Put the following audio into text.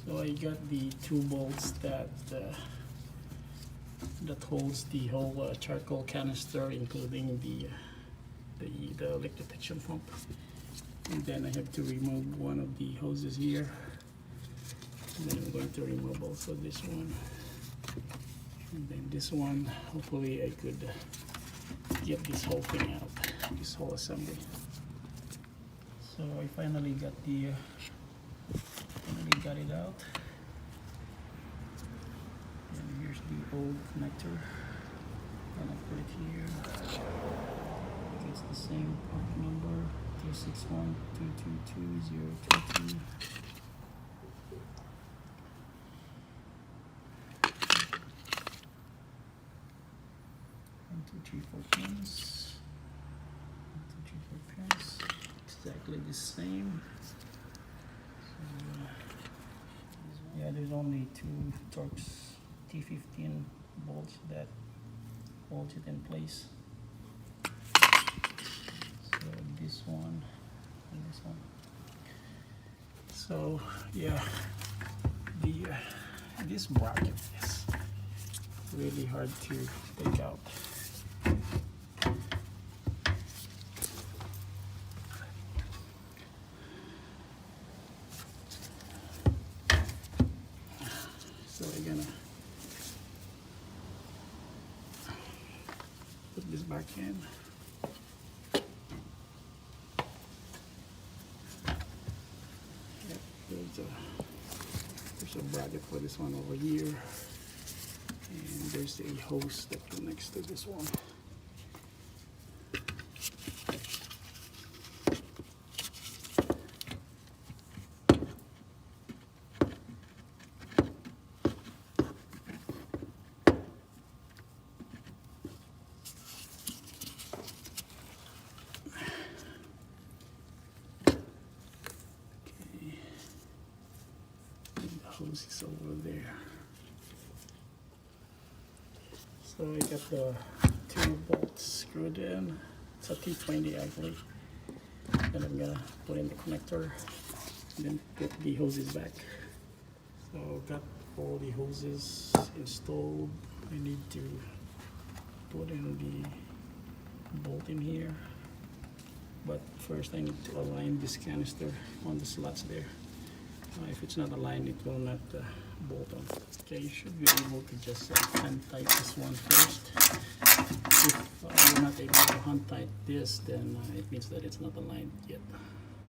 So I got the two bolts that holds the whole charcoal canister, including the leak detection pump. And then I have to remove one of the hoses here. And then I'm going to remove also this one. And then this one, hopefully I could get this whole thing out, this whole assembly. So I finally got it out. And here's the old connector. And I put it here. It's the same part number, 261222022. 1, 2, 3, 4 pins. 1, 2, 3, 4 pins. Exactly the same. So, yeah, there's only two Torx T15 bolts that holds it in place. So this one and this one. So yeah, this bracket is really hard to take out. So we're gonna put this back in. There's a bracket for this one over here, and there's a hose that connects to this one. Hose is over there. So I got the two bolts screwed in. It's a T20 actually. And I'm gonna put in the connector and then put the hoses back. So got all the hoses installed. I need to put in the bolt in here. But first I need to align this canister on the slots there. If it's not aligned, it will not bolt on. Okay, you should be able to just hand tight this one first. If you're not able to hand tight this, then it means that it's not aligned yet.